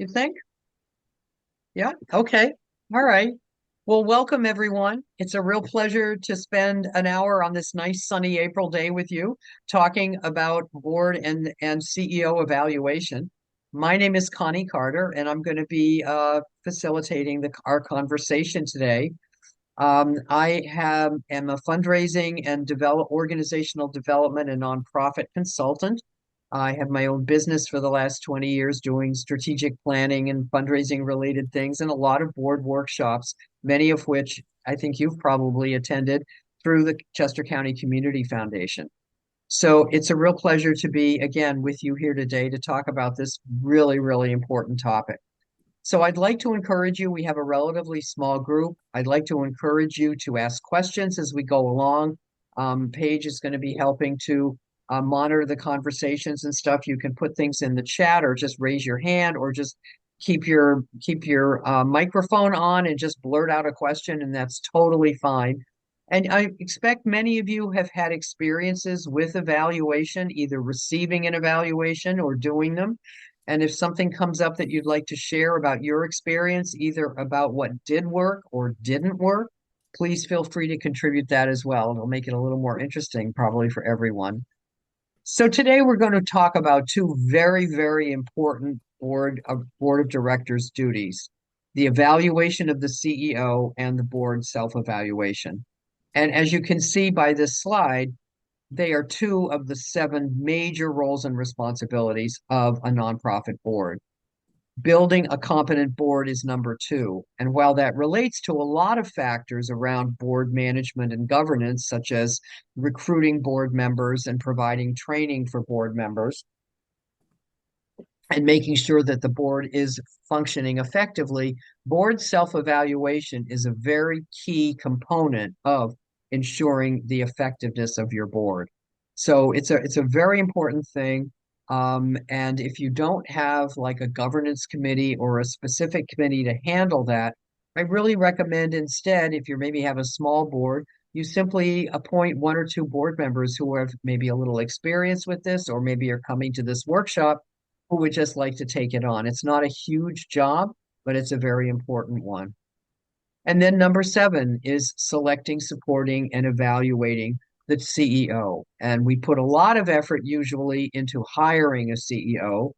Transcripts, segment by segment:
you think? Yeah. Okay. All right. Well, welcome everyone. It's a real pleasure to spend an hour on this nice sunny April day with you talking about board and CEO evaluation. My name is Connie Carter, and I'm going to be facilitating our conversation today. Am a fundraising and organizational development and nonprofit consultant. I have my own business for the last 20 years doing strategic planning and fundraising related things and a lot of board workshops, many of which I think you've probably attended through the Chester County Community Foundation. So it's a real pleasure to be again with you here today to talk about this really, really important topic. So I'd like to encourage you. We have a relatively small group. I'd like to encourage you to ask questions as we go along. Paige is going to be helping to monitor the conversations and stuff. You can put things in the chat or just raise your hand or just keep your microphone on and just blurt out a question, and that's totally fine. And I expect many of you have had experiences with evaluation, either receiving an evaluation or doing them. And if something comes up that you'd like to share about your experience, either about what did work or didn't work, please feel free to contribute that as well. It'll make it a little more interesting, probably for everyone. So today we're going to talk about two very, very important board of directors duties, the evaluation of the CEO and the board self-evaluation. And as you can see by this slide, they are two of the seven major roles and responsibilities of a nonprofit board. Building a competent board is number two. And while that relates to a lot of factors around board management and governance, such as recruiting board members and providing training for board members, and making sure that the board is functioning effectively, board self-evaluation is a very key component of ensuring the effectiveness of your board. So it's a very important thing. And if you don't have like a governance committee or a specific committee to handle that, I really recommend instead, if you maybe have a small board, you simply appoint one or two board members who have maybe a little experience with this, or maybe are coming to this workshop who would just like to take it on. It's not a huge job, but it's a very important one. And then number seven is selecting, supporting, and evaluating the CEO. And we put a lot of effort usually into hiring a CEO.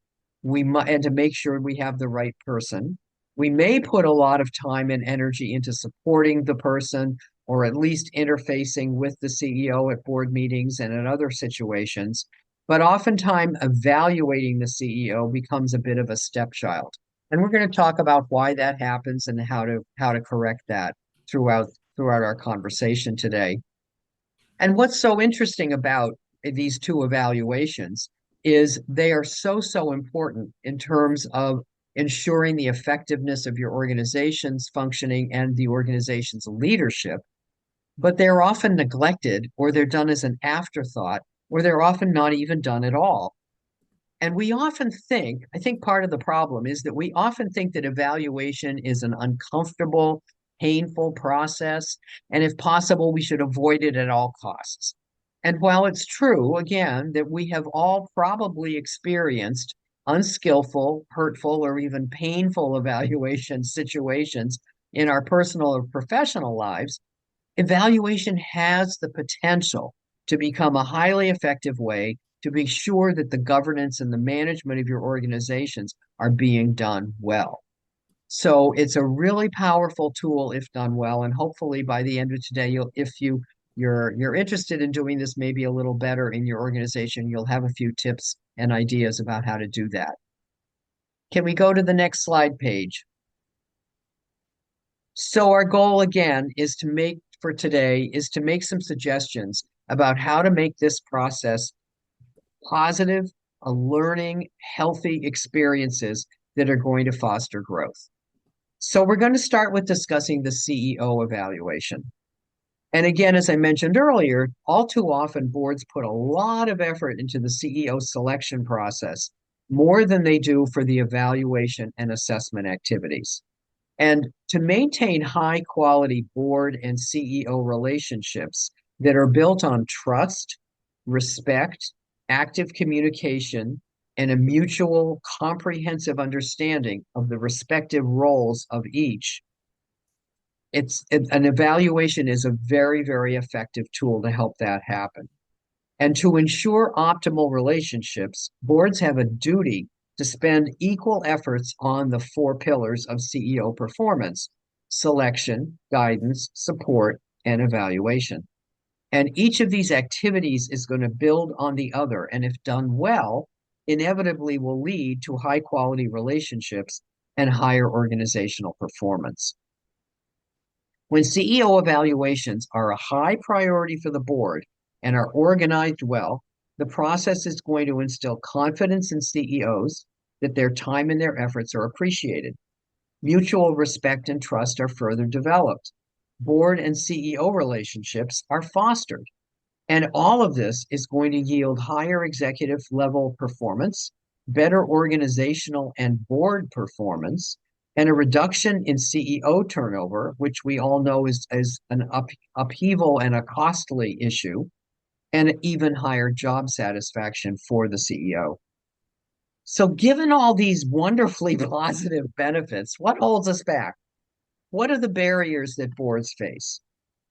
And to make sure we have the right person. We may put a lot of time and energy into supporting the person or at least interfacing with the CEO at board meetings and in other situations. But oftentimes evaluating the CEO becomes a bit of a stepchild. And we're going to talk about why that happens and how to correct that throughout our conversation today. And what's so interesting about these two evaluations is they are so important in terms of ensuring the effectiveness of your organization's functioning and the organization's leadership, but they're often neglected or they're done as an afterthought or they're often not even done at all. And I think part of the problem is that we often think that evaluation is an uncomfortable, painful process. And if possible, we should avoid it at all costs. And while it's true, again, that we have all probably experienced unskillful, hurtful, or even painful evaluation situations in our personal or professional lives, evaluation has the potential to become a highly effective way to be sure that the governance and the management of your organizations are being done well. So it's a really powerful tool if done well, and hopefully by the end of today, you're interested in doing this maybe a little better in your organization, you'll have a few tips and ideas about how to do that. Can we go to the next slide page? So our goal again is to make some suggestions about how to make this process positive, a learning, healthy experiences that are going to foster growth. So we're going to start with discussing the CEO evaluation. And again, as I mentioned earlier, all too often boards put a lot of effort into the CEO selection process, more than they do for the evaluation and assessment activities. And to maintain high quality board and CEO relationships that are built on trust, respect, active communication, and a mutual comprehensive understanding of the respective roles of each, an evaluation is a very, very effective tool to help that happen. And to ensure optimal relationships, boards have a duty to spend equal efforts on the four pillars of CEO performance: selection, guidance, support, and evaluation. And each of these activities is going to build on the other. And if done well, inevitably will lead to high quality relationships and higher organizational performance. When CEO evaluations are a high priority for the board and are organized well, the process is going to instill confidence in CEOs that their time and their efforts are appreciated. Mutual respect and trust are further developed. Board and CEO relationships are fostered. And all of this is going to yield higher executive level performance, better organizational and board performance, and a reduction in CEO turnover, which we all know is an upheaval and a costly issue, and even higher job satisfaction for the CEO. So, given all these wonderfully positive benefits, what holds us back? What are the barriers that boards face?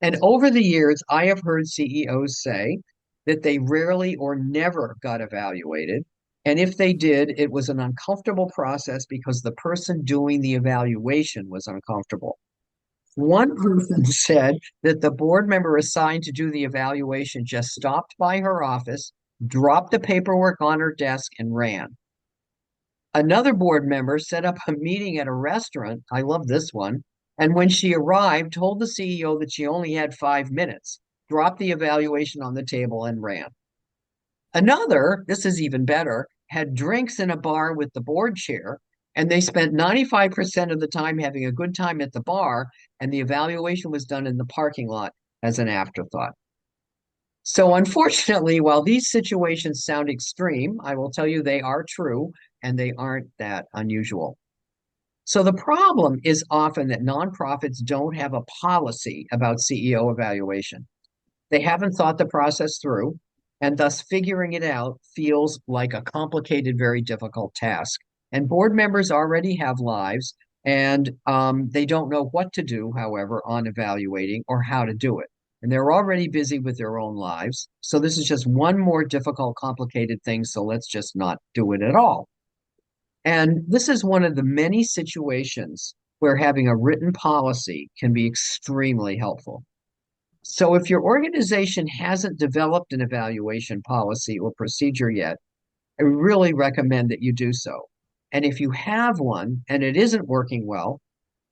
And over the years, I have heard CEOs say that they rarely or never got evaluated. And if they did, it was an uncomfortable process because the person doing the evaluation was uncomfortable. One person said that the board member assigned to do the evaluation just stopped by her office, dropped the paperwork on her desk, and ran. Another board member set up a meeting at a restaurant. I love this one. And when she arrived, told the CEO that she only had 5 minutes, dropped the evaluation on the table, and ran. Another, this is even better, had drinks in a bar with the board chair, and they spent 95% of the time having a good time at the bar, and the evaluation was done in the parking lot as an afterthought. So, unfortunately, while these situations sound extreme, I will tell you they are true and they aren't that unusual. So, the problem is often that nonprofits don't have a policy about CEO evaluation. They haven't thought the process through, and thus figuring it out feels like a complicated, very difficult task. And board members already have lives, and they don't know what to do, however, on evaluating or how to do it. And they're already busy with their own lives. So this is just one more difficult, complicated thing. So let's just not do it at all. And this is one of the many situations where having a written policy can be extremely helpful. So if your organization hasn't developed an evaluation policy or procedure yet, I really recommend that you do so. And if you have one and it isn't working well,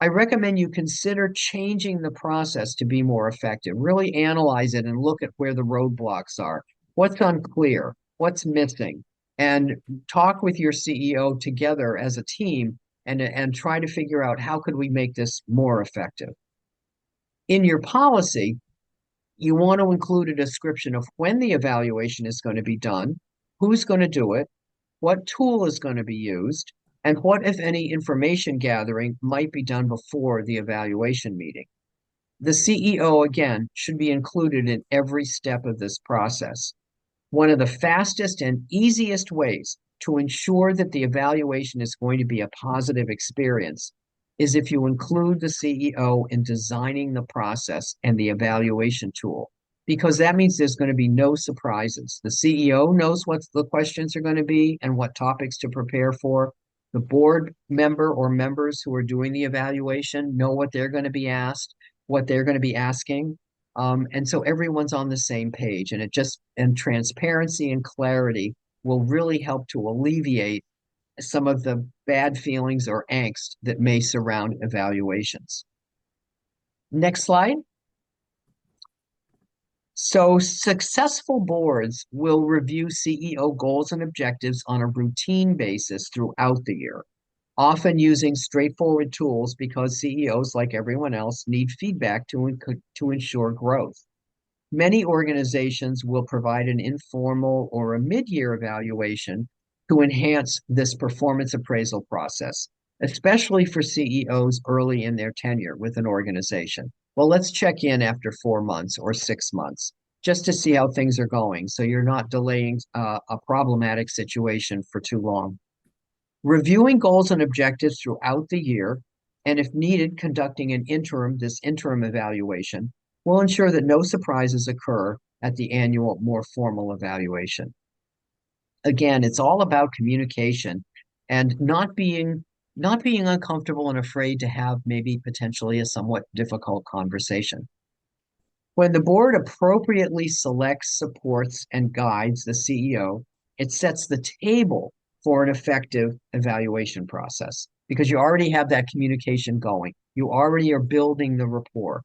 I recommend you consider changing the process to be more effective. Really analyze it and look at where the roadblocks are. What's unclear? What's missing? And talk with your CEO together as a team and try to figure out how could we make this more effective. In your policy, you want to include a description of when the evaluation is going to be done, who's going to do it, what tool is going to be used, and what, if any, information gathering might be done before the evaluation meeting. The CEO, again, should be included in every step of this process. One of the fastest and easiest ways to ensure that the evaluation is going to be a positive experience is if you include the CEO in designing the process and the evaluation tool, because that means there's going to be no surprises. The CEO knows what the questions are going to be and what topics to prepare for. The board member or members who are doing the evaluation know what they're going to be asked, what they're going to be asking. And so everyone's on the same page, and transparency and clarity will really help to alleviate some of the bad feelings or angst that may surround evaluations. Next slide. So successful boards will review CEO goals and objectives on a routine basis throughout the year, often using straightforward tools because CEOs, like everyone else, need feedback to ensure growth. Many organizations will provide an informal or a mid-year evaluation to enhance this performance appraisal process, especially for CEOs early in their tenure with an organization. Well, let's check in after 4 months or 6 months. just to see how things are going. So you're not delaying a problematic situation for too long. Reviewing goals and objectives throughout the year, and if needed, conducting this interim evaluation will ensure that no surprises occur at the annual, more formal evaluation. Again, it's all about communication and not being uncomfortable and afraid to have maybe potentially a somewhat difficult conversation. When the board appropriately selects, supports, and guides the CEO, it sets the table for an effective evaluation process because you already have that communication going. You already are building the rapport.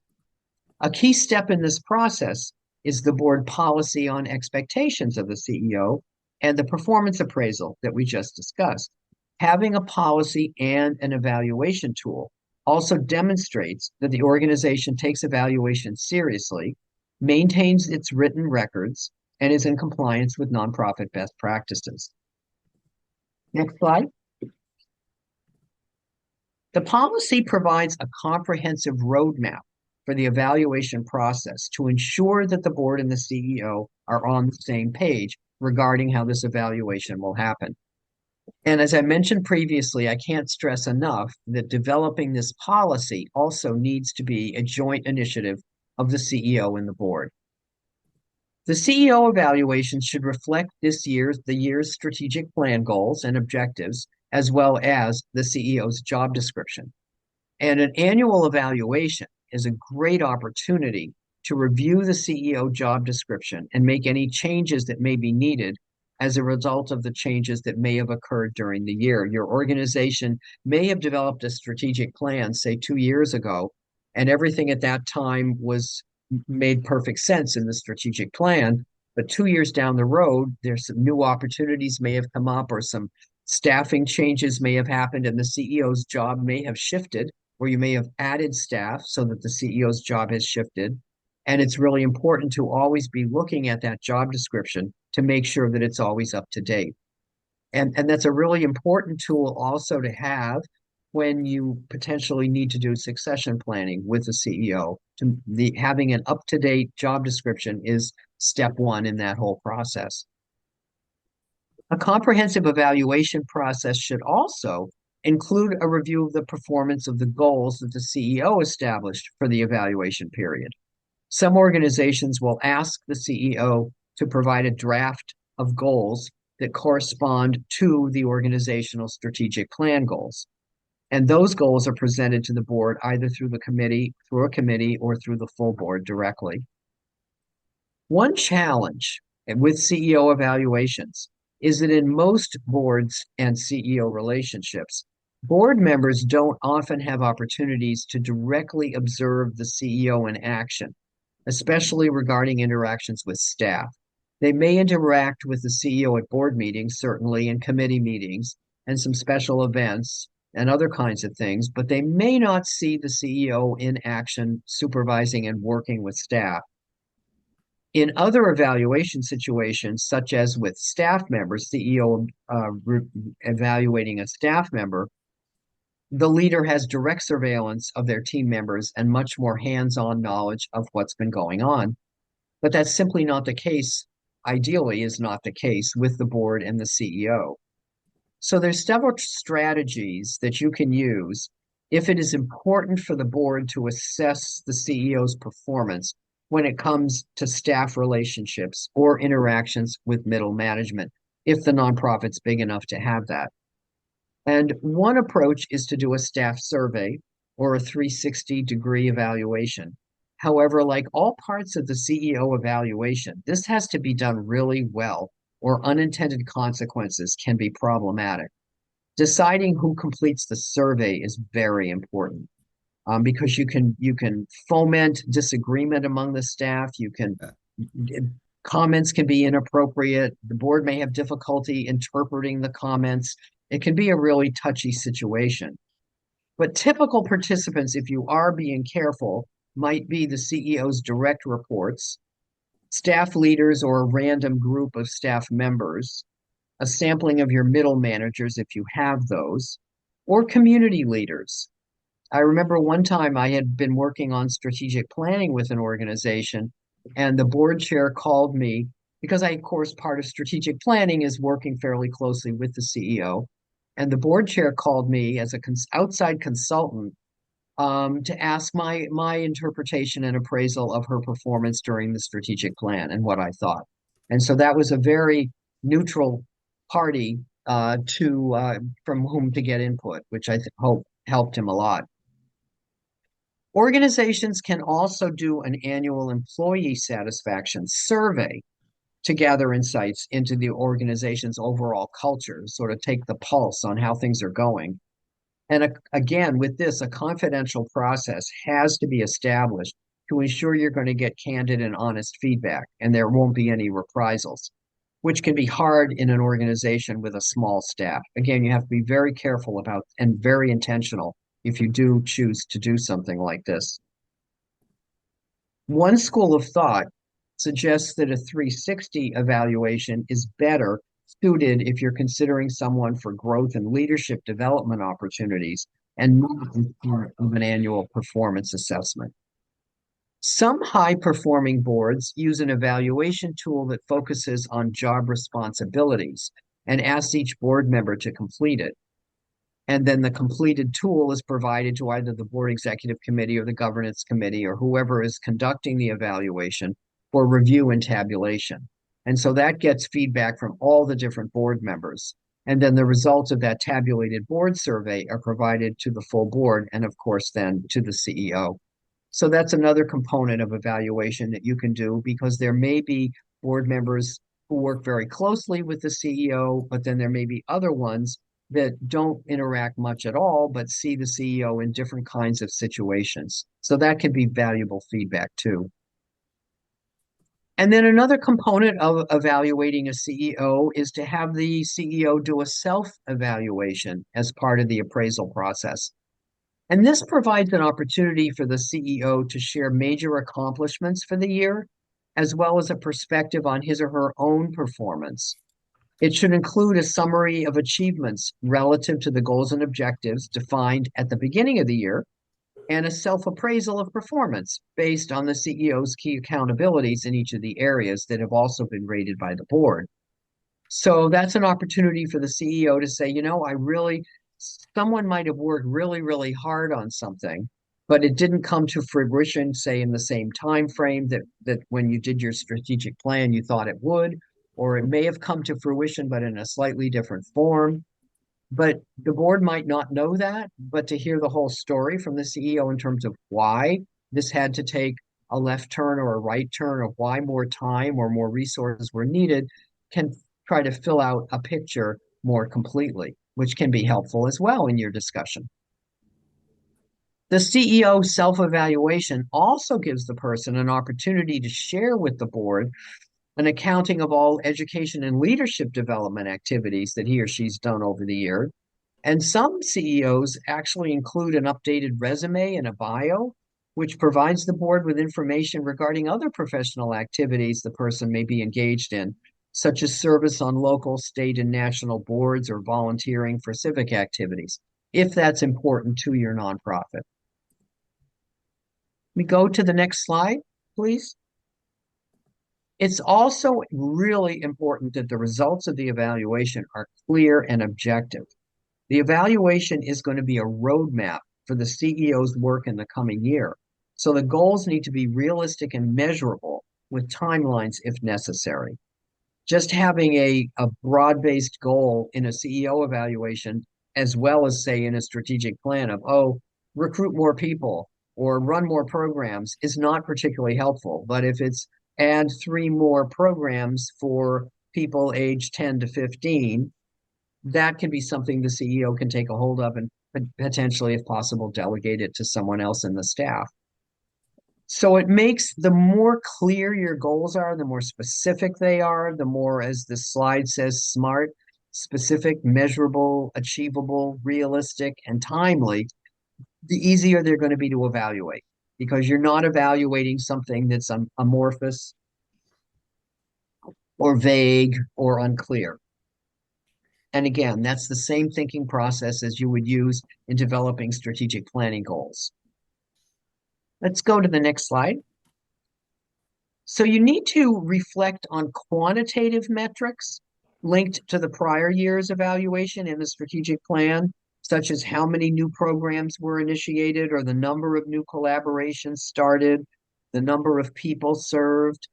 A key step in this process is the board policy on expectations of the CEO and the performance appraisal that we just discussed. Having a policy and an evaluation tool also demonstrates that the organization takes evaluation seriously, maintains its written records, and is in compliance with nonprofit best practices. Next slide. The policy provides a comprehensive roadmap for the evaluation process to ensure that the board and the CEO are on the same page regarding how this evaluation will happen. And as I mentioned previously, I can't stress enough that developing this policy also needs to be a joint initiative of the CEO and the board. The CEO evaluation should reflect the year's strategic plan goals and objectives, as well as the CEO's job description. And an annual evaluation is a great opportunity to review the CEO job description and make any changes that may be needed as a result of the changes that may have occurred during the year. Your organization may have developed a strategic plan, say 2 years ago, and everything at that time was made perfect sense in the strategic plan. But 2 years down the road, there's some new opportunities may have come up, or some staffing changes may have happened, and the CEO's job may have shifted, or you may have added staff so that the CEO's job has shifted. And it's really important to always be looking at that job description to make sure that it's always up to date. And that's a really important tool also to have when you potentially need to do succession planning with the CEO. Having an up-to-date job description is step one in that whole process. A comprehensive evaluation process should also include a review of the performance of the goals that the CEO established for the evaluation period. Some organizations will ask the CEO to provide a draft of goals that correspond to the organizational strategic plan goals. And those goals are presented to the board either through a committee, or through the full board directly. One challenge with CEO evaluations is that in most boards and CEO relationships, board members don't often have opportunities to directly observe the CEO in action, especially regarding interactions with staff. They may interact with the CEO at board meetings, certainly, and committee meetings, and some special events and other kinds of things, but they may not see the CEO in action, supervising and working with staff. In other evaluation situations, such as with staff members, CEO evaluating a staff member, the leader has direct surveillance of their team members and much more hands-on knowledge of what's been going on. But that's simply not the case, ideally is not the case with the board and the CEO. So there's several strategies that you can use if it is important for the board to assess the CEO's performance when it comes to staff relationships or interactions with middle management, if the nonprofit's big enough to have that. And one approach is to do a staff survey or a 360-degree evaluation. However, like all parts of the CEO evaluation, this has to be done really well, or unintended consequences can be problematic. Deciding who completes the survey is very important, because you can foment disagreement among the staff. Comments can be inappropriate. The board may have difficulty interpreting the comments. It can be a really touchy situation. But typical participants, if you are being careful, might be the CEO's direct reports, staff leaders or a random group of staff members, a sampling of your middle managers if you have those, or community leaders. I remember one time I had been working on strategic planning with an organization, And the board chair called me because of course, part of strategic planning is working fairly closely with the CEO. And the board chair called me as a outside consultant to ask my interpretation and appraisal of her performance during the strategic plan and what I thought. And so that was a very neutral party to from whom to get input, which hope helped him a lot. Organizations can also do an annual employee satisfaction survey to gather insights into the organization's overall culture, sort of take the pulse on how things are going. And again, with this, a confidential process has to be established to ensure you're going to get candid and honest feedback, and there won't be any reprisals, which can be hard in an organization with a small staff. Again, you have to be very careful about and very intentional if you do choose to do something like this. One school of thought suggests that a 360 evaluation is better suited if you're considering someone for growth and leadership development opportunities and not as part of an annual performance assessment. Some high performing boards use an evaluation tool that focuses on job responsibilities and asks each board member to complete it. And then the completed tool is provided to either the board executive committee or the governance committee or whoever is conducting the evaluation for review and tabulation. And so that gets feedback from all the different board members. And then the results of that tabulated board survey are provided to the full board and, of course, then to the CEO. So that's another component of evaluation that you can do because there may be board members who work very closely with the CEO, but then there may be other ones that don't interact much at all, but see the CEO in different kinds of situations. So that can be valuable feedback too. And then another component of evaluating a CEO is to have the CEO do a self-evaluation as part of the appraisal process. And this provides an opportunity for the CEO to share major accomplishments for the year, as well as a perspective on his or her own performance. It should include a summary of achievements relative to the goals and objectives defined at the beginning of the year, and a self-appraisal of performance based on the CEO's key accountabilities in each of the areas that have also been rated by the board. So that's an opportunity for the CEO to say, someone might have worked really, really hard on something, but it didn't come to fruition, say, in the same time frame that when you did your strategic plan, you thought it would, or it may have come to fruition, but in a slightly different form. But the board might not know that, but to hear the whole story from the CEO in terms of why this had to take a left turn or a right turn, or why more time or more resources were needed, can try to fill out a picture more completely, which can be helpful as well in your discussion. The CEO self-evaluation also gives the person an opportunity to share with the board an accounting of all education and leadership development activities that he or she's done over the year. And some CEOs actually include an updated resume and a bio, which provides the board with information regarding other professional activities the person may be engaged in, such as service on local, state, and national boards or volunteering for civic activities, if that's important to your nonprofit. We go to the next slide, please. It's also really important that the results of the evaluation are clear and objective. The evaluation is going to be a roadmap for the CEO's work in the coming year. So the goals need to be realistic and measurable with timelines if necessary. Just having a broad-based goal in a CEO evaluation, as well as, say, in a strategic plan of, recruit more people or run more programs, is not particularly helpful. But if it's add 3 more programs for people aged 10 to 15, that can be something the CEO can take a hold of and potentially, if possible, delegate it to someone else in the staff. So it makes the more clear your goals are, the more specific they are, the more, as the slide says, smart, specific, measurable, achievable, realistic, and timely, the easier they're going to be to evaluate because you're not evaluating something that's amorphous or vague or unclear. And again, that's the same thinking process as you would use in developing strategic planning goals. Let's go to the next slide. So you need to reflect on quantitative metrics linked to the prior year's evaluation in the strategic plan, such as how many new programs were initiated or the number of new collaborations started, the number of people served.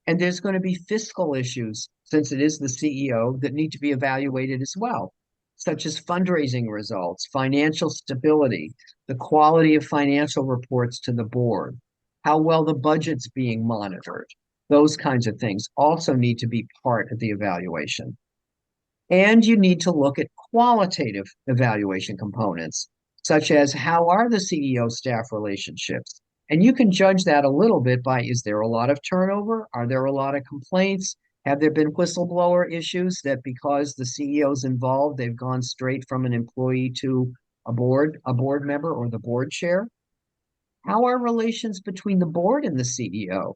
And there's going to be fiscal issues, since it is the CEO, that need to be evaluated as well, such as fundraising results, financial stability, the quality of financial reports to the board, how well the budget's being monitored. Those kinds of things also need to be part of the evaluation. And you need to look at qualitative evaluation components, such as how are the CEO staff relationships? And you can judge that a little bit by, is there a lot of turnover? Are there a lot of complaints? Have there been whistleblower issues that because the CEO's involved, they've gone straight from an employee to a board member or the board chair? How are relations between the board and the CEO?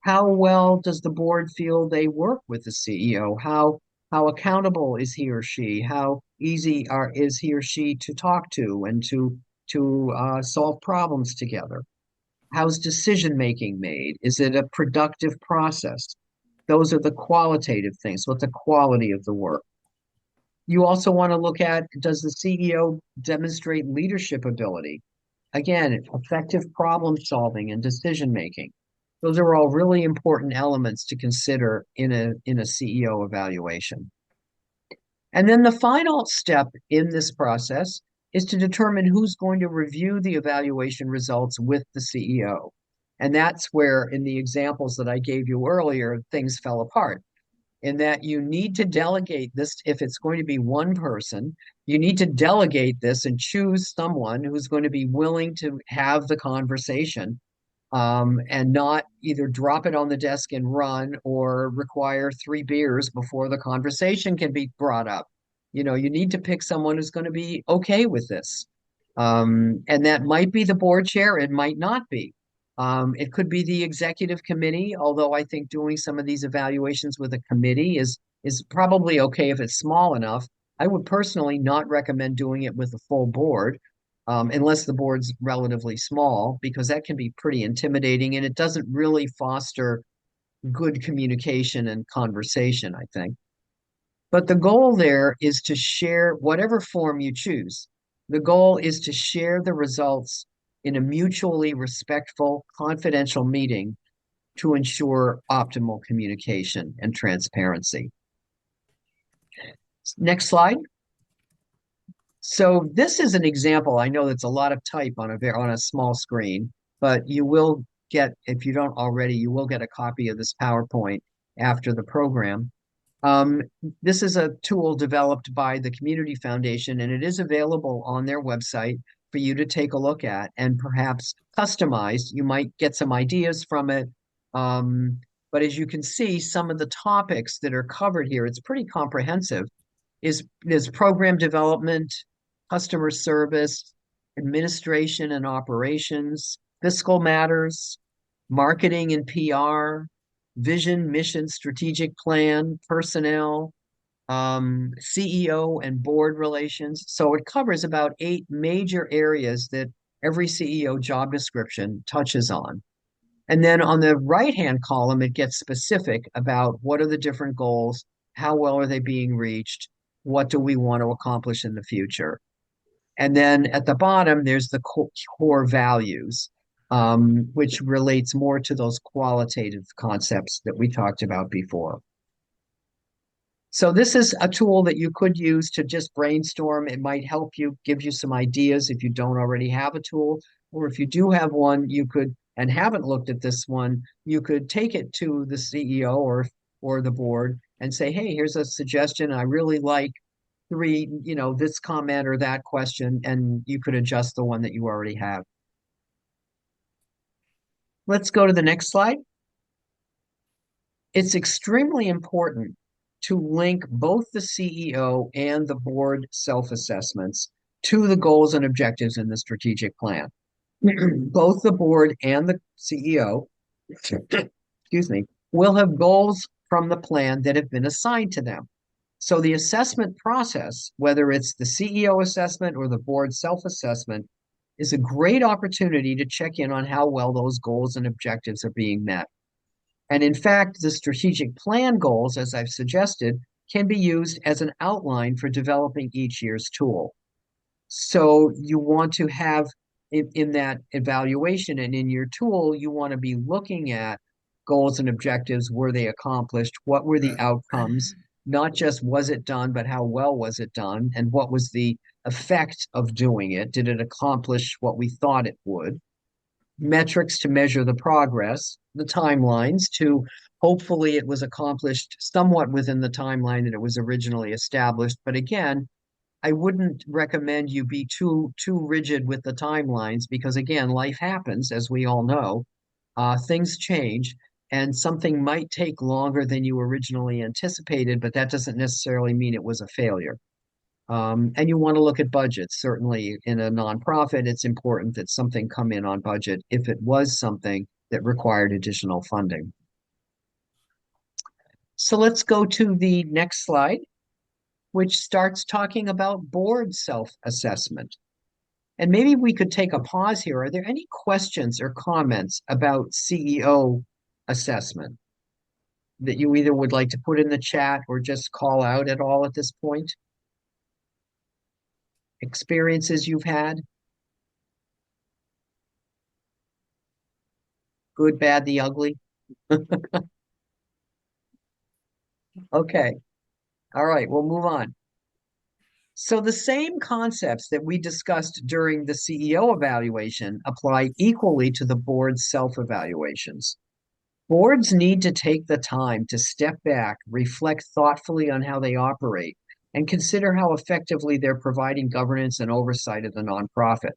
How well does the board feel they work with the CEO? How accountable is he or she? How easy is he or she to talk to and to solve problems together? How's decision making made? Is it a productive process? Those are the qualitative things. What's the quality of the work? You also want to look at, does the CEO demonstrate leadership ability? Again, effective problem solving and decision making. Those are all really important elements to consider in a CEO evaluation. And then the final step in this process is to determine who's going to review the evaluation results with the CEO. And that's where, in the examples that I gave you earlier, things fell apart. In that you need to delegate this, if it's going to be one person, you need to delegate this and choose someone who's going to be willing to have the conversation, and not either drop it on the desk and run or require 3 beers before the conversation can be brought up. You need to pick someone who's going to be okay with this. And that might be the board chair, it might not be. It could be the executive committee, although I think doing some of these evaluations with a committee is probably okay if it's small enough. I would personally not recommend doing it with a full board, unless the board's relatively small, because that can be pretty intimidating and it doesn't really foster good communication and conversation, I think. But the goal there is to share whatever form you choose. The goal is to share the results in a mutually respectful, confidential meeting to ensure optimal communication and transparency. Next slide. So this is an example. I know that's a lot of type on a small screen, but you will get, if you don't already, you will get a copy of this PowerPoint after the program. Um, this is a tool developed by the Community Foundation, and it is available on their website for you to take a look at and perhaps customize. You might get some ideas from it. But as you can see, some of the topics that are covered here, it's pretty comprehensive, is program development, customer service, administration and operations, fiscal matters, marketing and PR, vision, mission, strategic plan, personnel, CEO and board relations. So it covers about 8 major areas that every CEO job description touches on. And then on the right-hand column, it gets specific about what are the different goals, how well are they being reached, what do we want to accomplish in the future. And then at the bottom, there's the core values, which relates more to those qualitative concepts that we talked about before. So this is a tool that you could use to just brainstorm. It might help you, give you some ideas if you don't already have a tool, or if you do have one, you could, and haven't looked at this one, you could take it to the CEO or the board and say, hey, here's a suggestion. I really like this comment or that question, and you could adjust the one that you already have. Let's go to the next slide. It's extremely important to link both the CEO and the board self-assessments to the goals and objectives in the strategic plan. Both the board and the CEO, excuse me, will have goals from the plan that have been assigned to them. So the assessment process, whether it's the CEO assessment or the board self-assessment, is a great opportunity to check in on how well those goals and objectives are being met. And in fact, the strategic plan goals, as I've suggested, can be used as an outline for developing each year's tool. So you want to have in that evaluation and in your tool, you want to be looking at goals and objectives. Were they accomplished? What were the outcomes? Not just was it done, but how well was it done? And what was the effect of doing it? Did it accomplish what we thought it would? Metrics to measure the progress, the timelines to hopefully it was accomplished somewhat within the timeline that it was originally established. But again, I wouldn't recommend you be too rigid with the timelines because again, life happens, as we all know. Things change, and something might take longer than you originally anticipated, but that doesn't necessarily mean it was a failure. And you want to look at budgets. Certainly, in a nonprofit, it's important that something come in on budget if it was something that required additional funding. So let's go to the next slide, which starts talking about board self-assessment. And maybe we could take a pause here. Are there any questions or comments about CEO assessment that you either would like to put in the chat or just call out at all at this point? Experiences you've had? Good, bad, the ugly? Okay. All right, we'll move on. So the same concepts that we discussed during the CEO evaluation apply equally to the board's self-evaluations. Boards need to take the time to step back, reflect thoughtfully on how they operate, and consider how effectively they're providing governance and oversight of the nonprofit.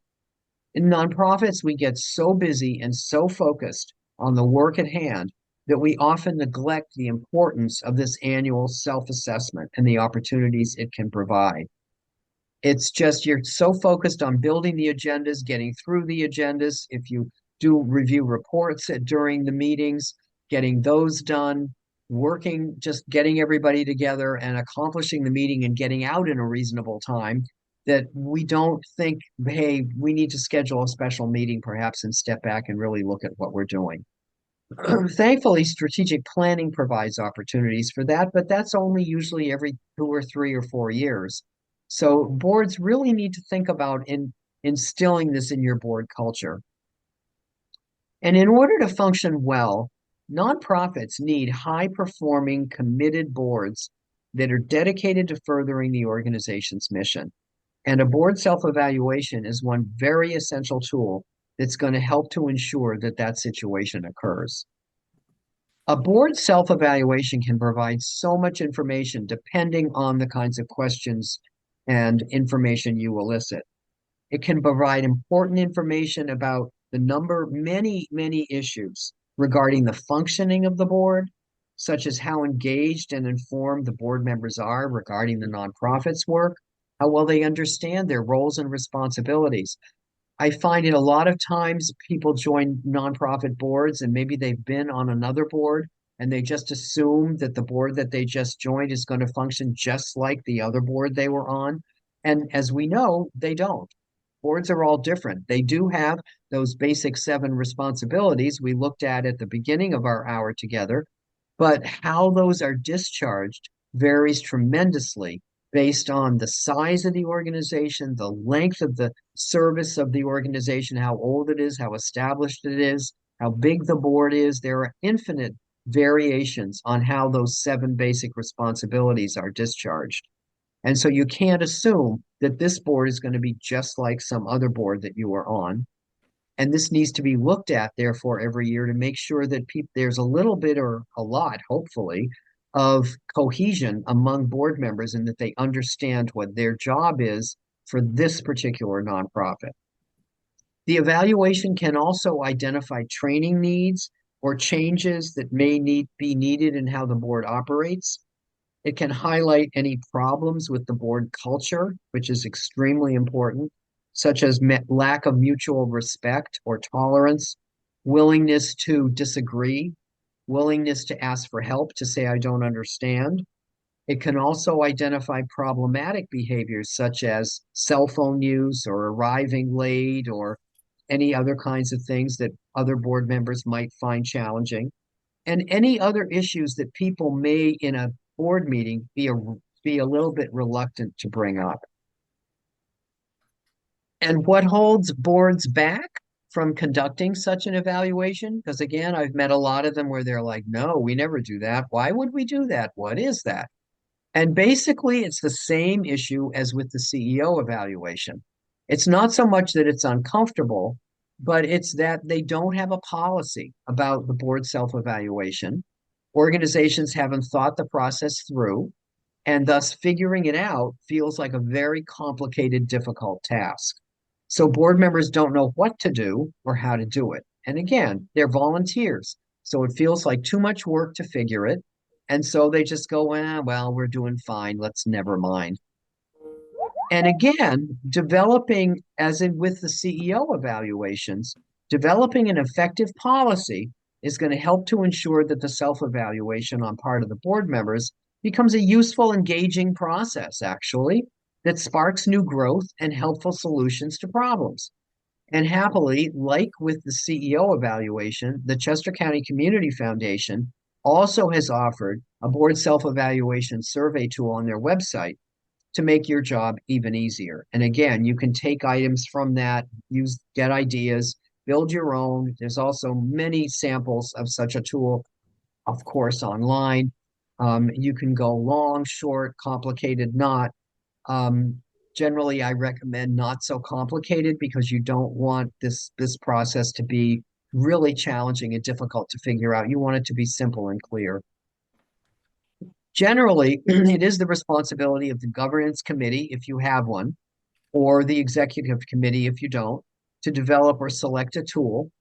In nonprofits, we get so busy and so focused on the work at hand that we often neglect the importance of this annual self-assessment and the opportunities it can provide. It's just you're so focused on building the agendas, getting through the agendas. If you do review reports during the meetings, getting those done, working, just getting everybody together and accomplishing the meeting and getting out in a reasonable time, that we don't think, hey, we need to schedule a special meeting perhaps and step back and really look at what we're doing. Thankfully, strategic planning provides opportunities for that, but that's only usually every 2 or 3 or 4 years. So boards really need to think about instilling this in your board culture. And in order to function well, nonprofits need high-performing, committed boards that are dedicated to furthering the organization's mission. And a board self-evaluation is one very essential tool that's going to help to ensure that that situation occurs. A board self-evaluation can provide so much information depending on the kinds of questions and information you elicit. It can provide important information about many issues regarding the functioning of the board, such as how engaged and informed the board members are regarding the nonprofit's work, how well they understand their roles and responsibilities. I find it a lot of times people join nonprofit boards and maybe they've been on another board and they just assume that the board that they just joined is going to function just like the other board they were on. And as we know, they don't. Boards are all different. They do have those basic 7 responsibilities we looked at the beginning of our hour together, but how those are discharged varies tremendously based on the size of the organization, the length of the service of the organization, how old it is, how established it is, how big the board is. There are infinite variations on how those 7 basic responsibilities are discharged. And so you can't assume that this board is going to be just like some other board that you are on. And this needs to be looked at, therefore, every year to make sure that there's a little bit or a lot, hopefully, of cohesion among board members and that they understand what their job is for this particular nonprofit. The evaluation can also identify training needs or changes that may be needed in how the board operates. It can highlight any problems with the board culture, which is extremely important, such as lack of mutual respect or tolerance, willingness to disagree, willingness to ask for help, to say, I don't understand. It can also identify problematic behaviors such as cell phone use or arriving late or any other kinds of things that other board members might find challenging. and any other issues that people may in a board meeting be a little bit reluctant to bring up. And what holds boards back from conducting such an evaluation? Because again, I've met a lot of them where they're like, no, we never do that. Why would we do that? What is that? And basically, it's the same issue as with the CEO evaluation. It's not so much that it's uncomfortable, but it's that they don't have a policy about the board self-evaluation. Organizations haven't thought the process through, and thus figuring it out feels like a very complicated, difficult task. So board members don't know what to do or how to do it. And again, they're volunteers. So it feels like too much work to figure it. And so they just go, well, we're doing fine. Let's never mind. And again, developing, as in with the CEO evaluations, developing an effective policy is going to help to ensure that the self-evaluation on part of the board members becomes a useful, engaging process, actually, that sparks new growth and helpful solutions to problems. And happily, like with the CEO evaluation, the Chester County Community Foundation also has offered a board self-evaluation survey tool on their website to make your job even easier. And again, you can take items from that, get ideas, build your own. There's also many samples of such a tool, of course, online. You can go long, short, complicated, not. Um, Generally, I recommend not so complicated because you don't want this process to be really challenging and difficult to figure out. You want it to be simple and clear. Generally, it is the responsibility of the governance committee, if you have one, or the executive committee, if you don't, to develop or select a tool,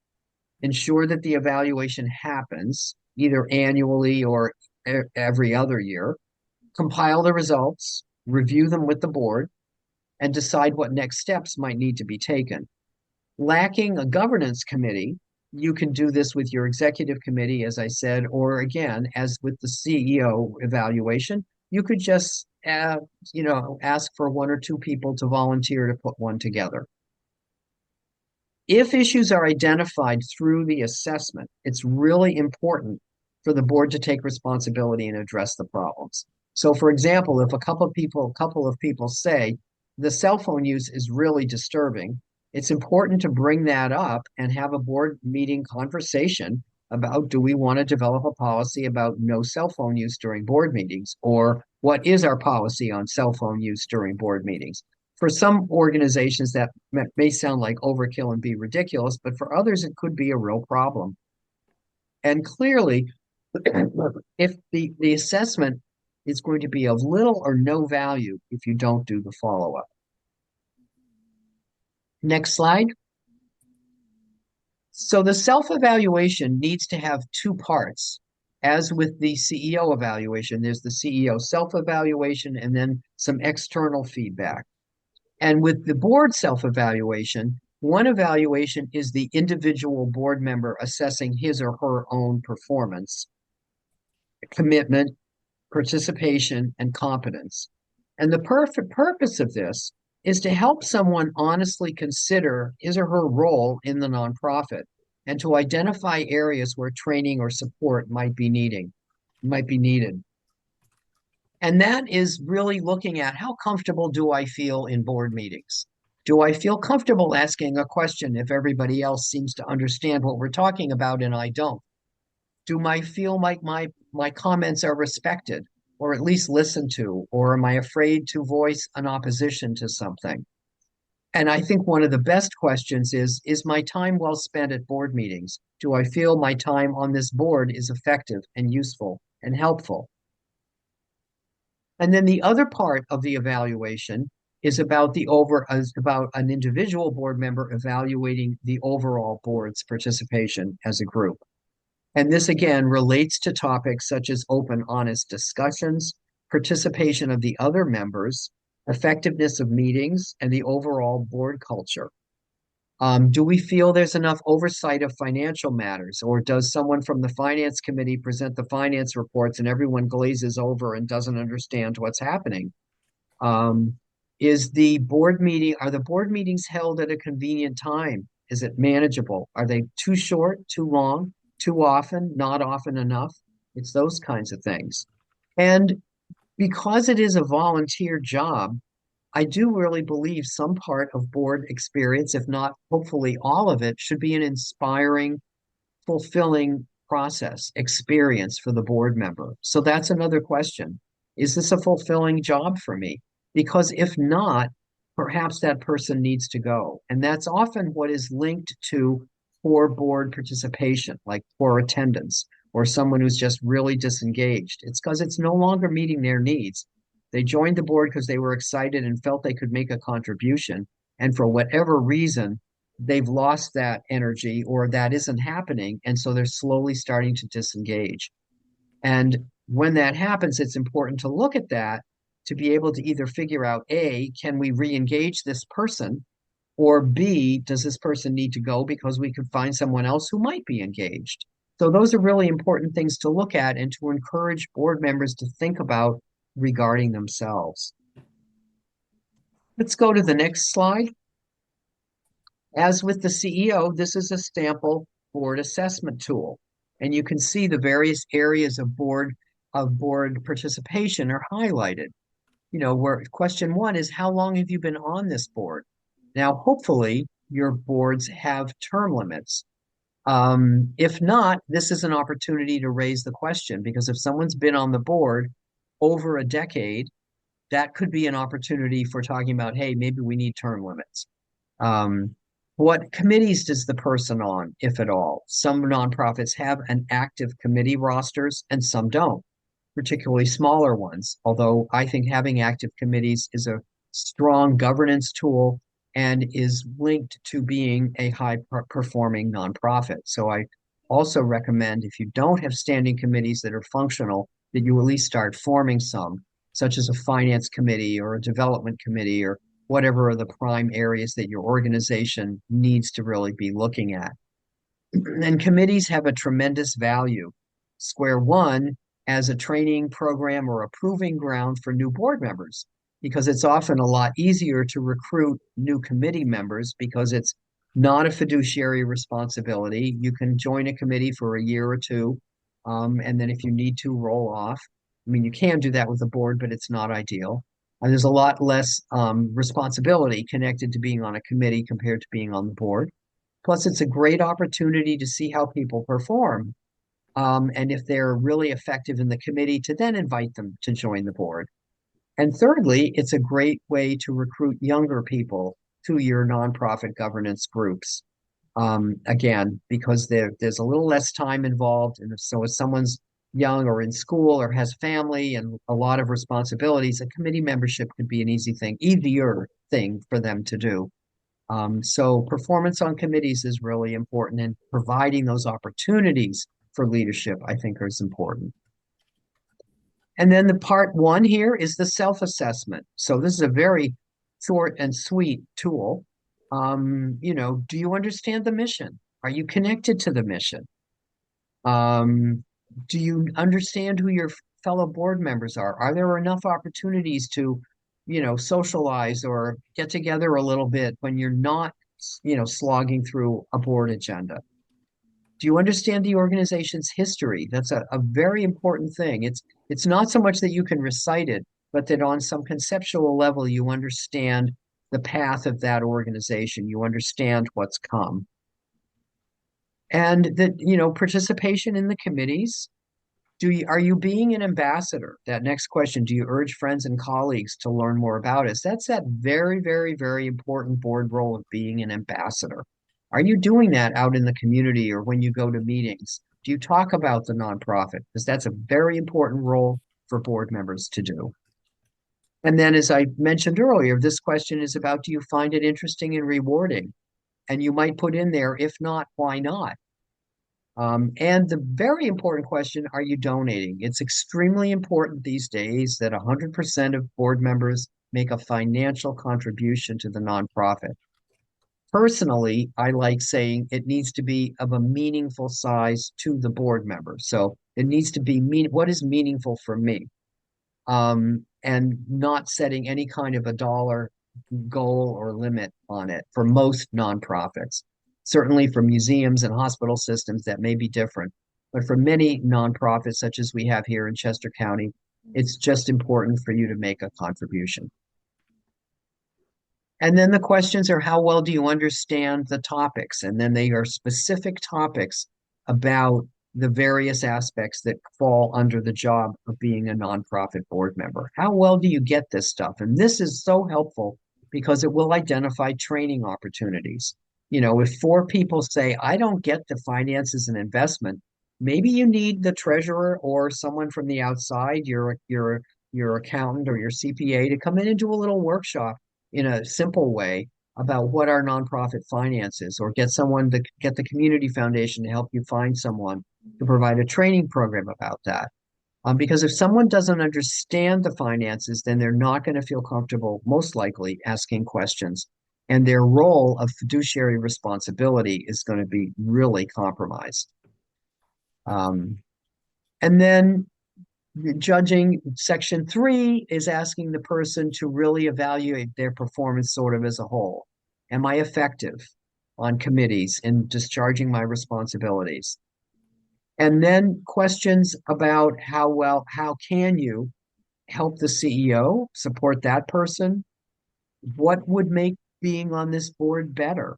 ensure that the evaluation happens either annually or every other year, compile the results, review them with the board, and decide what next steps might need to be taken. Lacking a governance committee, you can do this with your executive committee, as I said, or again, as with the CEO evaluation, you could just, ask for one or two people to volunteer to put one together. If issues are identified through the assessment, it's really important for the board to take responsibility and address the problems. So, for example, if a couple of people say the cell phone use is really disturbing, it's important to bring that up and have a board meeting conversation about, do we want to develop a policy about no cell phone use during board meetings, or what is our policy on cell phone use during board meetings? For some organizations, that may sound like overkill and be ridiculous, but for others, it could be a real problem. And clearly, if the assessment is going to be of little or no value if you don't do the follow-up. Next slide. So the self-evaluation needs to have two parts. As with the CEO evaluation, there's the CEO self-evaluation and then some external feedback. And with the board self-evaluation, one evaluation is the individual board member assessing his or her own performance, commitment, participation, and competence. And the perfect purpose of this is to help someone honestly consider his or her role in the nonprofit and to identify areas where training or support might be needed. And that is really looking at, how comfortable do I feel in board meetings? Do I feel comfortable asking a question if everybody else seems to understand what we're talking about and I don't? Do I feel like my comments are respected or at least listened to? Or am I afraid to voice an opposition to something? And I think one of the best questions is my time well spent at board meetings? Do I feel my time on this board is effective and useful and helpful? And then the other part of the evaluation is about an individual board member evaluating the overall board's participation as a group. And this again relates to topics such as open, honest discussions, participation of the other members, effectiveness of meetings, and the overall board culture. Do we feel there's enough oversight of financial matters, or does someone from the finance committee present the finance reports and everyone glazes over and doesn't understand what's happening? Um, are the board meetings held at a convenient time? Is it manageable? Are they too short, too long? too often, not often enough. It's those kinds of things. And because it is a volunteer job, I do really believe some part of board experience, if not hopefully all of it, should be an inspiring, fulfilling process, experience for the board member. So that's another question. Is this a fulfilling job for me? Because if not, perhaps that person needs to go. And that's often what is linked to poor board participation, like poor attendance, or someone who's just really disengaged. It's because it's no longer meeting their needs. They joined the board because they were excited and felt they could make a contribution. And for whatever reason, they've lost that energy or that isn't happening. And so they're slowly starting to disengage. And when that happens, it's important to look at that to be able to either figure out A, can we re-engage this person? Or B, does this person need to go because we could find someone else who might be engaged? So those are really important things to look at and to encourage board members to think about regarding themselves. Let's go to the next slide. As with the CEO, this is a sample board assessment tool. And you can see the various areas of board participation are highlighted. You know, where question one is how long have you been on this board? Now, hopefully, your boards have term limits. If not, this is an opportunity to raise the question because if someone's been on the board over a decade, that could be an opportunity for talking about, hey, maybe we need term limits. Um, what committees does the person on, if at all? Some nonprofits have an active committee rosters and some don't, particularly smaller ones. Although I think having active committees is a strong governance tool and is linked to being a high performing nonprofit. So I also recommend if you don't have standing committees that are functional, that you at least start forming some, such as a finance committee or a development committee or whatever are the prime areas that your organization needs to really be looking at. And committees have a tremendous value. Square one as a training program or a proving ground for new board members, because it's often a lot easier to recruit new committee members because it's not a fiduciary responsibility. You can join a committee for a year or two, and then if you need to, roll off. I mean, you can do that with the board, but it's not ideal. And there's a lot less responsibility connected to being on a committee compared to being on the board. Plus, it's a great opportunity to see how people perform. And if they're really effective in the committee, to then invite them to join the board. And thirdly, it's a great way to recruit younger people to your nonprofit governance groups. Again, because there's a little less time involved. And so if someone's young or in school or has family and a lot of responsibilities, a committee membership could be an easier thing for them to do. So performance on committees is really important, and providing those opportunities for leadership, I think, is important. And then the part one here is the self-assessment. So this is a very short and sweet tool. Do you understand the mission? Are you connected to the mission? Um, do you understand who your fellow board members are? Are there enough opportunities to, socialize or get together a little bit when you're not, slogging through a board agenda? Do you understand the organization's history? That's a very important thing. It's not so much that you can recite it, but that on some conceptual level you understand the path of that organization. You understand what's come. And that, participation in the committees. Are you being an ambassador? That next question, do you urge friends and colleagues to learn more about us? That's that very, very, very important board role of being an ambassador. Are you doing that out in the community or when you go to meetings? Do you talk about the nonprofit? Because that's a very important role for board members to do. And then, as I mentioned earlier, this question is about, do you find it interesting and rewarding? And you might put in there, if not, why not? And the very important question, are you donating? It's extremely important these days that 100% of board members make a financial contribution to the nonprofit. Personally, I like saying it needs to be of a meaningful size to the board member. So it needs to be what is meaningful for me, and not setting any kind of a dollar goal or limit on it for most nonprofits. Certainly for museums and hospital systems, that may be different. But for many nonprofits, such as we have here in Chester County, it's just important for you to make a contribution. And then the questions are, how well do you understand the topics? And then they are specific topics about the various aspects that fall under the job of being a nonprofit board member. How well do you get this stuff? And this is so helpful because it will identify training opportunities. If four people say, I don't get the finances and investment, maybe you need the treasurer or someone from the outside, your accountant or your CPA, to come in and do a little workshop in a simple way about what our nonprofit finance is, or get the community foundation to help you find someone to provide a training program about that. Because if someone doesn't understand the finances, then they're not going to feel comfortable, most likely, asking questions. And their role of fiduciary responsibility is going to be really compromised. Um, and then judging section 3 is asking the person to really evaluate their performance sort of as a whole. Am I effective on committees in discharging my responsibilities? And then questions about how can you help the CEO, support that person? What would make being on this board better?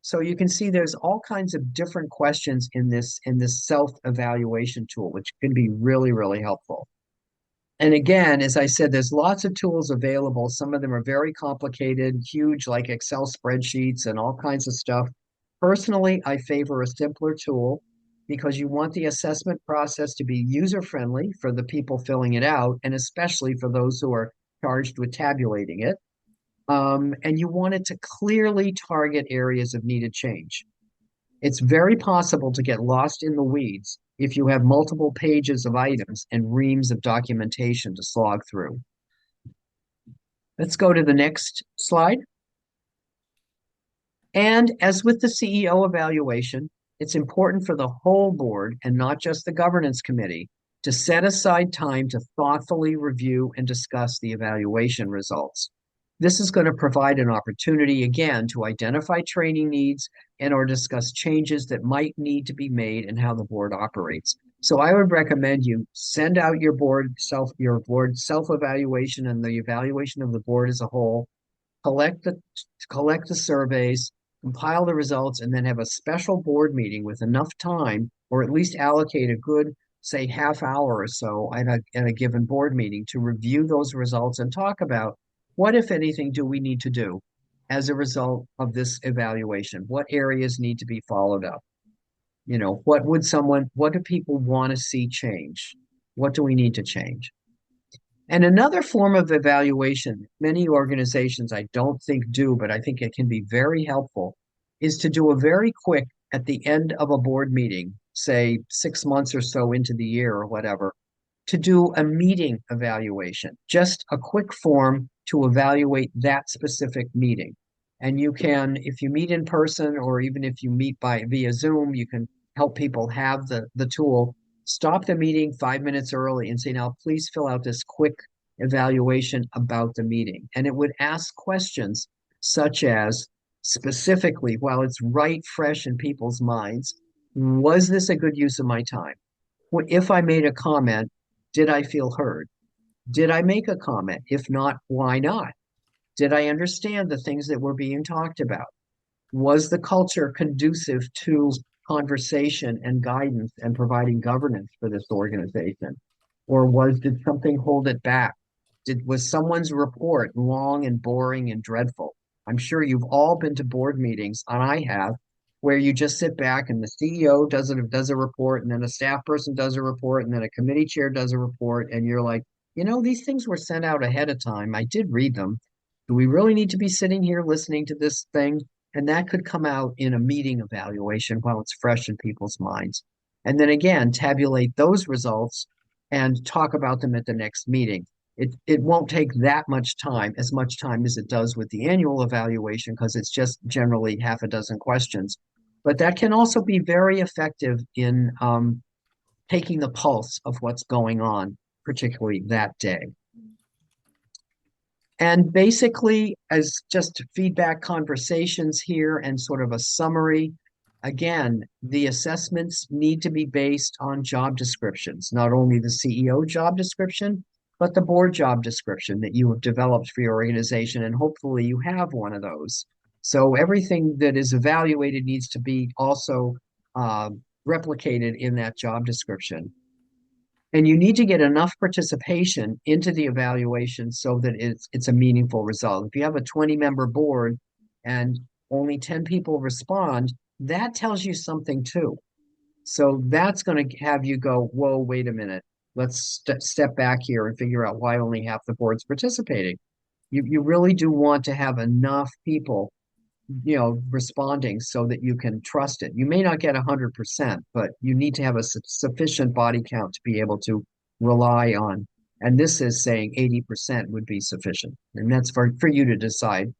So you can see there's all kinds of different questions in this self-evaluation tool, which can be really, really helpful. And again, as I said, there's lots of tools available. Some of them are very complicated, huge, like Excel spreadsheets and all kinds of stuff. Personally, I favor a simpler tool because you want the assessment process to be user-friendly for the people filling it out, and especially for those who are charged with tabulating it. And you want it to clearly target areas of needed change. It's very possible to get lost in the weeds if you have multiple pages of items and reams of documentation to slog through. Let's go to the next slide. And as with the CEO evaluation, it's important for the whole board and not just the governance committee to set aside time to thoughtfully review and discuss the evaluation results. This is going to provide an opportunity again to identify training needs and or discuss changes that might need to be made and how the board operates. So I would recommend you send out your board self-evaluation and the evaluation of the board as a whole, collect the surveys, compile the results, and then have a special board meeting with enough time, or at least allocate a good, say, half hour or so at a given board meeting to review those results and talk about what, if anything, do we need to do as a result of this evaluation? What areas need to be followed up? What do people want to see change? What do we need to change? And another form of evaluation, many organizations I don't think do, but I think it can be very helpful, is to do a very quick, at the end of a board meeting, say 6 months or so into the year or whatever, to do a meeting evaluation, just a quick form to evaluate that specific meeting. And you can, if you meet in person or even if you meet via Zoom, you can help people have the tool. Stop the meeting 5 minutes early and say, now please fill out this quick evaluation about the meeting. And it would ask questions such as, specifically, while it's right fresh in people's minds, was this a good use of my time? If I made a comment, did I feel heard? Did I make a comment? If not, why not? Did I understand the things that were being talked about? Was the culture conducive to conversation and guidance and providing governance for this organization? Or did something hold it back? Was someone's report long and boring and dreadful? I'm sure you've all been to board meetings, and I have, where you just sit back and the CEO does a report, and then a staff person does a report, and then a committee chair does a report, and you're like, these things were sent out ahead of time. I did read them. Do we really need to be sitting here listening to this thing? And that could come out in a meeting evaluation while it's fresh in people's minds. And then again, tabulate those results and talk about them at the next meeting. It won't take that much time, as much time as it does with the annual evaluation, because it's just generally half a dozen questions. But that can also be very effective in taking the pulse of what's going on, particularly that day. And basically, as just feedback conversations here and sort of a summary, again, the assessments need to be based on job descriptions, not only the CEO job description, but the board job description that you have developed for your organization. And hopefully you have one of those. So everything that is evaluated needs to be also uh, replicated in that job description. And you need to get enough participation into the evaluation so that it's a meaningful result. If you have a 20-member board and only 10 people respond, that tells you something too. So that's going to have you go, whoa, wait a minute. Let's step back here and figure out why only half the board's participating. You really do want to have enough people, responding so that you can trust it. You may not get 100%, but you need to have a sufficient body count to be able to rely on. And this is saying 80% would be sufficient. And that's for you to decide.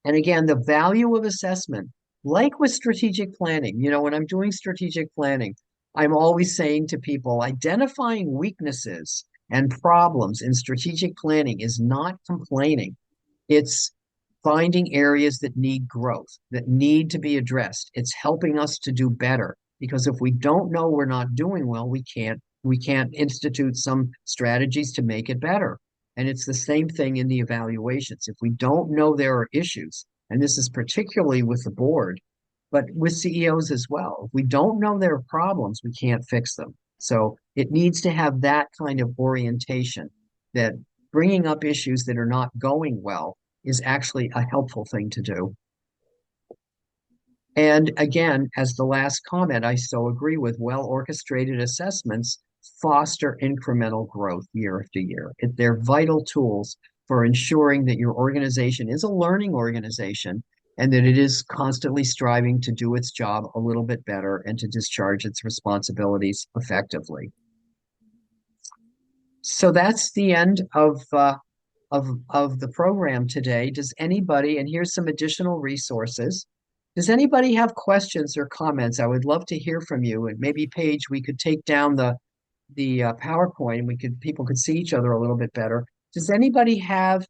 And again, the value of assessment, like with strategic planning, when I'm doing strategic planning, I'm always saying to people, identifying weaknesses and problems in strategic planning is not complaining. It's finding areas that need growth, that need to be addressed. It's helping us to do better because if we don't know we're not doing well, we can't institute some strategies to make it better. And it's the same thing in the evaluations. If we don't know there are issues, and this is particularly with the board, but with CEOs as well, if we don't know there are problems, we can't fix them. So it needs to have that kind of orientation that bringing up issues that are not going well is actually a helpful thing to do. And again, as the last comment, I so agree with well orchestrated assessments foster incremental growth year after year. They're vital tools for ensuring that your organization is a learning organization and that it is constantly striving to do its job a little bit better and to discharge its responsibilities effectively. So that's the end of the program today. Does anybody, and here's some additional resources. Does anybody have questions or comments? I would love to hear from you. And maybe Paige, we could take down the PowerPoint and people could see each other a little bit better. Does anybody have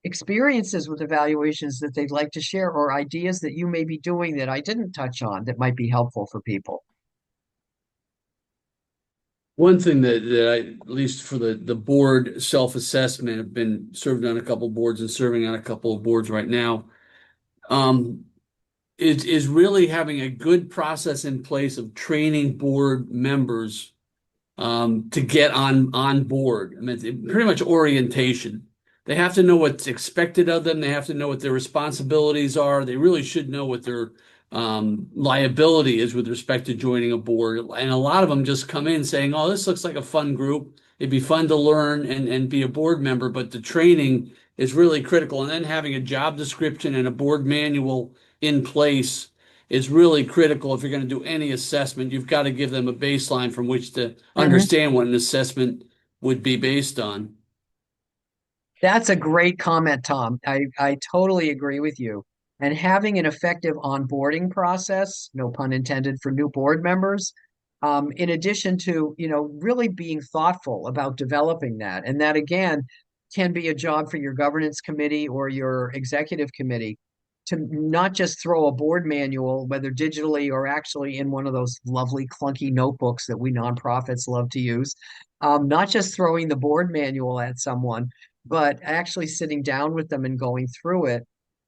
experiences with evaluations that they'd like to share or ideas that you may be doing that I didn't touch on that might be helpful for people? One thing that I, at least for the board self-assessment, have been served on a couple of boards and serving on a couple of boards right now, um, is really having a good process in place of training board members to get on board. I mean, pretty much orientation. They have to know what's expected of them. They have to know what their responsibilities are. They really should know what their liability is with respect to joining a board. And a lot of them just come in saying, "Oh, this looks like a fun group. It'd be fun to learn and be a board member." But the training is really critical. And then having a job description and a board manual in place is really critical. If you're going to do any assessment, you've got to give them a baseline from which to Mhm. understand what an assessment would be based on. That's a great comment, Tom. I totally agree with you. And having an effective onboarding process, no pun intended, for new board members, in addition to, really being thoughtful about developing that. And that again can be a job for your governance committee or your executive committee to not just throw a board manual, whether digitally or actually in one of those lovely clunky notebooks that we nonprofits love to use, not just throwing the board manual at someone but actually sitting down with them and going through it.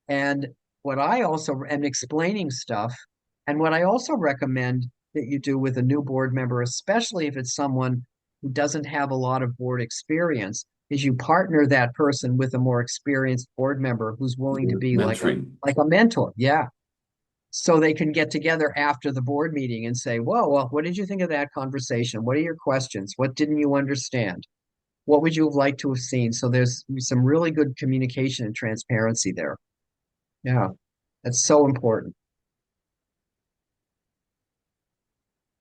And what I also am explaining stuff, and what I also recommend that you do with a new board member, especially if it's someone who doesn't have a lot of board experience, is you partner that person with a more experienced board member who's willing to be like a Mentoring. like a mentor. Yeah. So they can get together after the board meeting and say, "Whoa, well, what did you think of that conversation? What are your questions? What didn't you understand? What would you have liked to have seen?" So there's some really good communication and transparency there. Yeah, that's so important.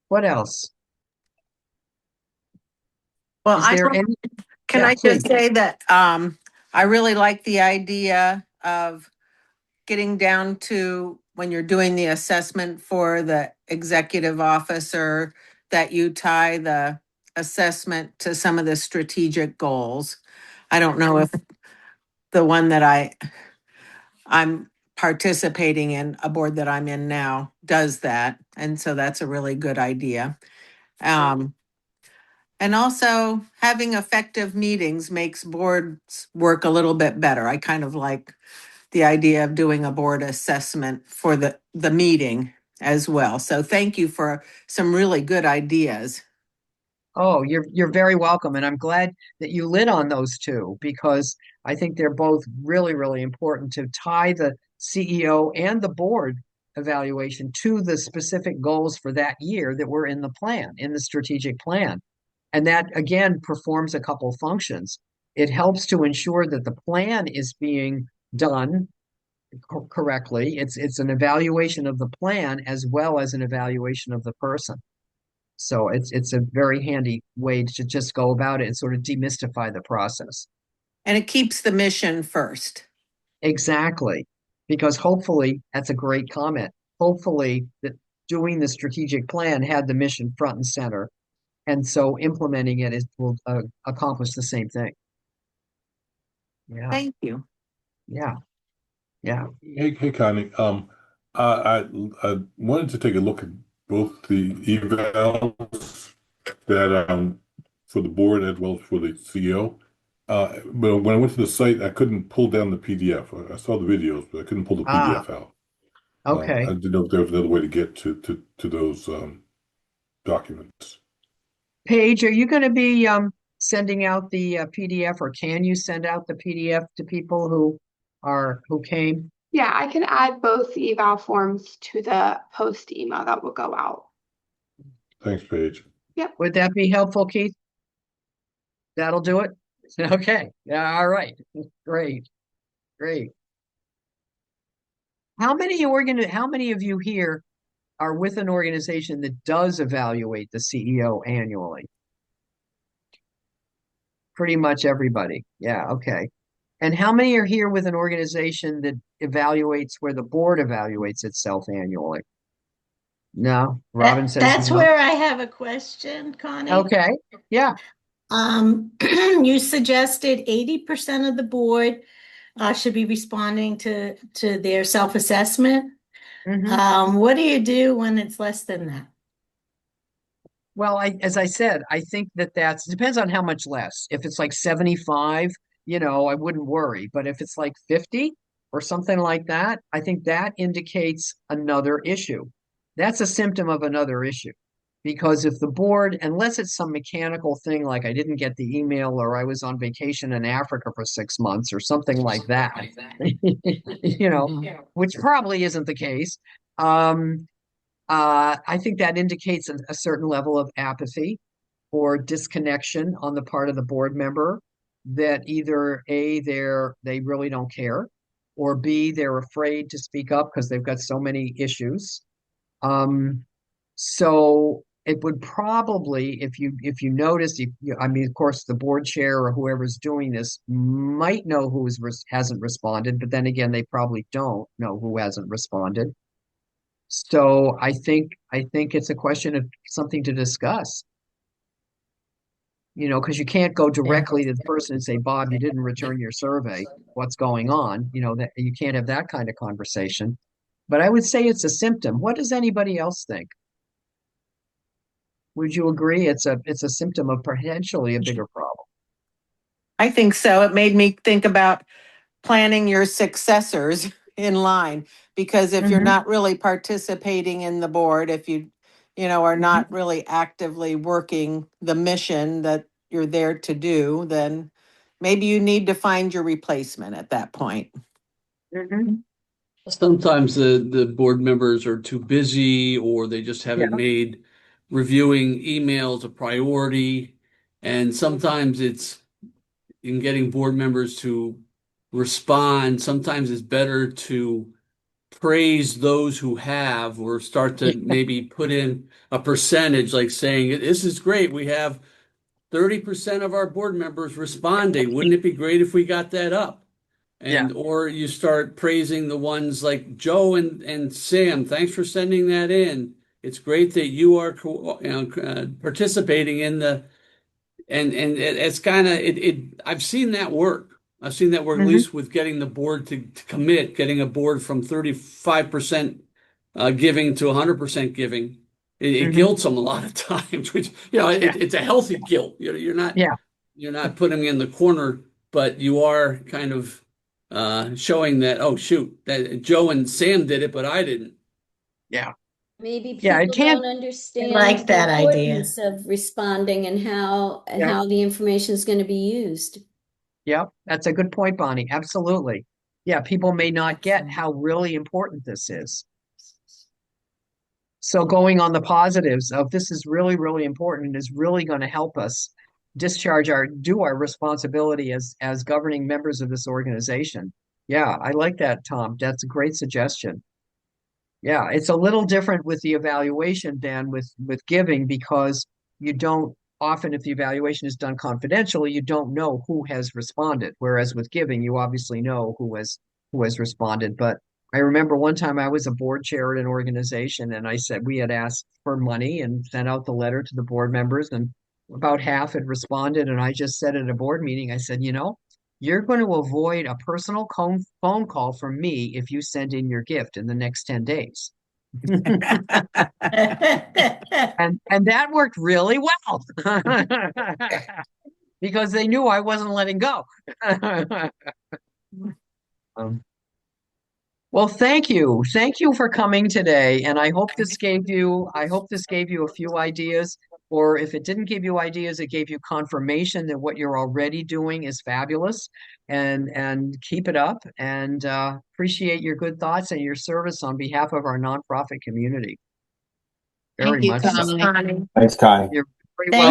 What else? Well, Is there any? can Yeah, I please. just say that I really like the idea of getting down to when you're doing the assessment for the executive officer, that you tie the assessment to some of the strategic goals. I don't know if the one that I'm participating in a board that I'm in now does that. And so that's a really good idea. And also having effective meetings makes boards work a little bit better. I kind of like the idea of doing a board assessment for the meeting as well. So thank you for some really good ideas. Oh, you're very welcome, and I'm glad that you lit on those two because I think they're both really, really important to tie the CEO and the board evaluation to the specific goals for that year that were in the plan, in the strategic plan. And that again performs a couple functions. It helps to ensure that the plan is being done correctly. It's an evaluation of the plan as well as an evaluation of the person. So it's a very handy way to just go about it and sort of demystify the process. And it keeps the mission first. Exactly. Because hopefully, that's a great comment. Hopefully that doing the strategic plan had the mission front and center. And so implementing it will accomplish the same thing. Yeah, Thank you. yeah, yeah. Hey, Connie. I wanted to take a look at both the evals that for the board as well as for the CEO. But when I went to the site, I couldn't pull down the PDF. I saw the videos, but I couldn't pull the Ah, PDF out. I okay. didn't know if there was another way to get to those documents. Paige, are you going to be sending out the PDF, or can you send out the PDF to people who came? Yeah, I can add both eval forms to the post email that will go out. Thanks, Paige. Yep. Would that be helpful, Keith? That'll do it? Okay. Yeah, all right. Great. Great. How many of you here are with an organization that does evaluate the CEO annually? Pretty much everybody. Yeah, okay. And how many are here with an organization that evaluates where the board evaluates itself annually? No. Robin says That's no. where I have a question, Connie. Okay. Yeah. You suggested 80% of the board should be responding to their self-assessment. What do you do when it's less than that? Well, as I said, I think that's depends on how much less. If it's like 75, I wouldn't worry. But if it's like 50 or something like that, I think that indicates another issue. That's a symptom of another issue. Because if the board, unless it's some mechanical thing like I didn't get the email or I was on vacation in Africa for 6 months or something like that, which probably isn't the case. I think that indicates a certain level of apathy or disconnection on the part of the board member that either A, they really don't care, or B, they're afraid to speak up because they've got so many issues. So it would probably, if you notice, I mean, of course, the board chair or whoever's doing this might know hasn't responded, but then again, they probably don't know who hasn't responded. So I think it's a question of something to discuss. Because you can't go directly to the person and say, Bob, you didn't return your survey. What's going on? That you can't have that kind of conversation. But I would say it's a symptom. What does anybody else think? Would you agree it's a symptom of potentially a bigger problem? I think so. It made me think about planning your successors in line, because if you're not really participating in the board, if you are not really actively working the mission that you're there to do, then maybe you need to find your replacement at that point. Sometimes the board members are too busy, or they just haven't made reviewing emails a priority. And sometimes it's in getting board members to respond. Sometimes it's better to praise those who have, or start to maybe put in a percentage, like saying, this is great. We have 30% of our board members responding. Wouldn't it be great if we got that up? Or you start praising the ones like Joe and Sam. Thanks for sending that in. It's great that you are participating in the, and it's kind of, I've seen that work. I've seen that work at Mhm. least with getting the board to commit, getting a board from 35% giving to 100% giving. It Mhm. guilts them a lot of times, which, Yeah. it's a healthy guilt. Yeah. You're not putting me in the corner, but you are kind of showing that, oh, shoot, that Joe and Sam did it, but I didn't. Yeah. Maybe Yeah. It people don't can't. I understand like the that idea. importance of responding and Yeah. how the information is going to be used. Yeah. That's a good point, Bonnie. Absolutely. Yeah. People may not get how really important this is. So going on the positives of this is really, really important and is really going to help us do our responsibility as governing members of this organization. Yeah, I like that, Tom. That's a great suggestion. Yeah, it's a little different with the evaluation than with giving because you don't often, if the evaluation is done confidentially, you don't know who has responded. Whereas with giving, you obviously know who has responded. But I remember one time I was a board chair at an organization, and I said we had asked for money and sent out the letter to the board members, and about half had responded. And I just said at a board meeting, I said, you're going to avoid a personal phone call from me if you send in your gift in the next 10 days. And that worked really well because they knew I wasn't letting go. Um, well, thank you. Thank you for coming today. And I hope this gave you a few ideas. Or if it didn't give you ideas, it gave you confirmation that what you're already doing is fabulous. And keep it up. And appreciate your good thoughts and your service on behalf of our nonprofit community. Very Thank you, much so. Connie. Thanks, Connie. You're very Thank